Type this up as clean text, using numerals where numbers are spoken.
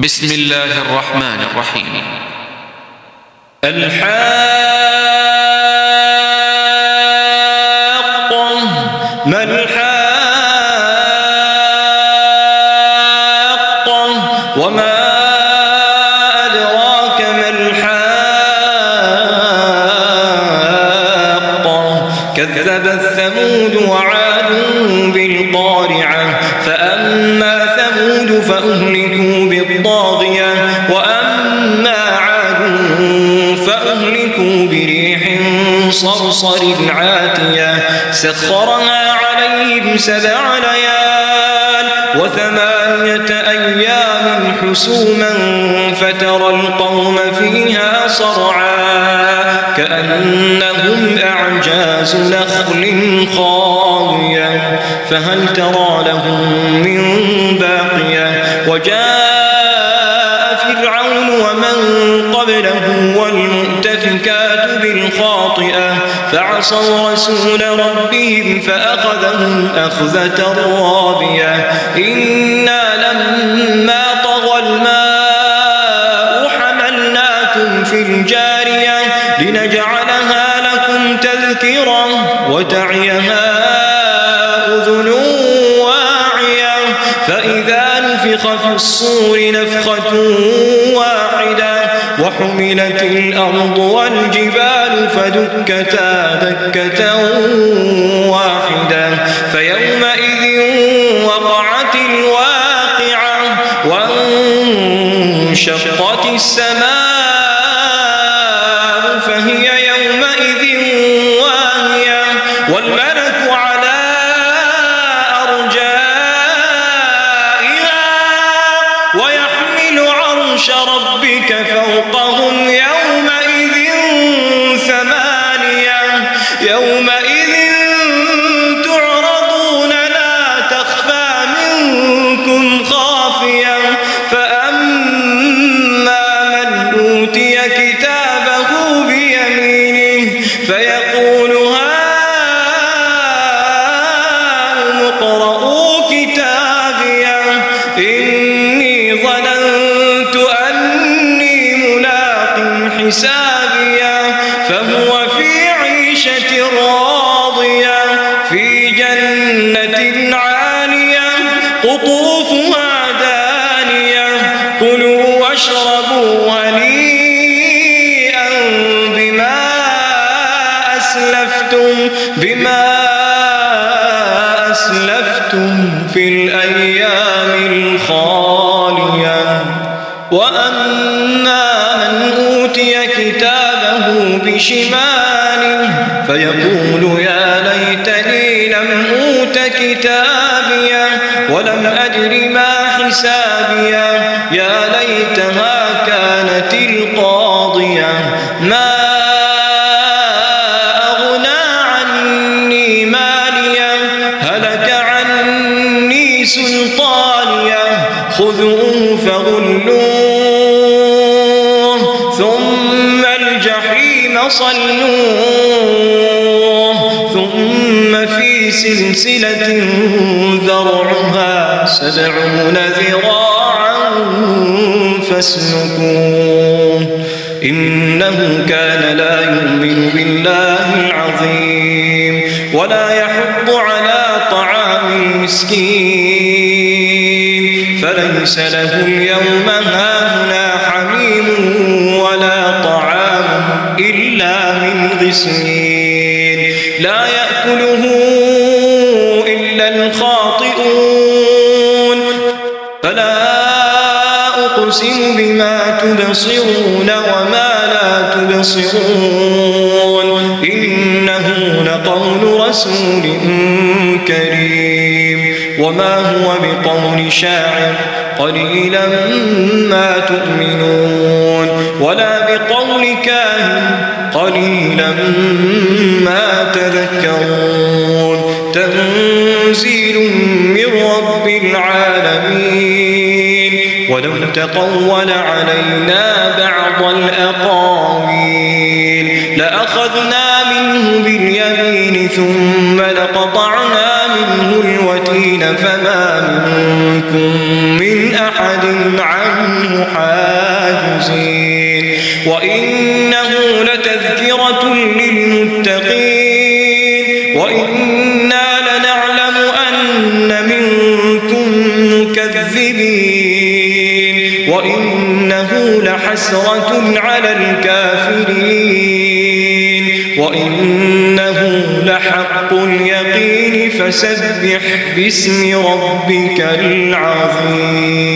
بسم الله الرحمن الرحيم. الحاقة ما الحاقة وما أدراك ما الحاقة كذبت ثمود وعاد بالقارعة فأما ثمود فأهلكوا بالطاغية وأما عاد فأهلكوا بريح صرصر عاتية سخرها عليهم 7 ليال و8 أيام حسوما فترى القوم فيها صرعا كأنهم أعجاز نخل خاوية فهل ترى لهم من باقية وجاء فرعون ومن قبله والمؤتفكات بالخاطئة فعصوا رسول ربهم فأخذهم أخذة رابية إنا لما طغى الماء حملناكم في الجارية لنجعلها لكم تذكرة وتعيها أذن واعية فإذا نفخ في الصور نفخة واحدة وحملت الأرض والجبال فدكتا دكة واحدة فيومئذ وقعت الواقعة وانشقت السماء فهي يومئذ واهية والملك على أرجائها ويحمل عرش ربك فوقهم يومئذ 8 يومئذ تعرضون لا تخفى منكم خافية فأما من أوتي كتابه بيمينه فيقول هاؤم اقرءوا كتابيه إني ظننت أني ملاق حسابيه فهو في عيشة راضية في جنة عالية قطوفها دانية كلوا واشربوا هنيئا بما أسلفتم في الأيام الخالية وأما من أوتي كتابه بشماله فيقول يا ليتني لم أوت كتابيه ولم أدر ما حسابيه يا ليتها كانت القاضية ما أغنى عني ماليه هلك عني سلطانيه خذوه فغلوه ثم الجحيم صلوه ثم في سلسلة ذرعها 70 ذراعا فاسلكوه إنه كان لا يؤمن بالله العظيم ولا يحض على طعام المسكين فليس له اليوم هاهنا حميم ولا طعام إلا من غسلين لا يأكله إلا الخاطئون فلا أقسم بما تبصرون وما لا تبصرون إنه لقول رسول كريم وما هو بقول شاعر قليلا ما تؤمنون ولا بقول كاهن قليلا ما تذكرون تنزيل من رب العالمين ولو تقول علينا بعض الأقاويل لأخذنا منه باليمين ثم لقطعنا منه الوتين فما منكم من أحد عنه عنه حاجزين وإنه لتذكرة للمتقين وإنا لنعلم أن منكم مكذبين وإنه لحسرة على الكافرين وإنه لحق اليقين فسبح باسم ربك العظيم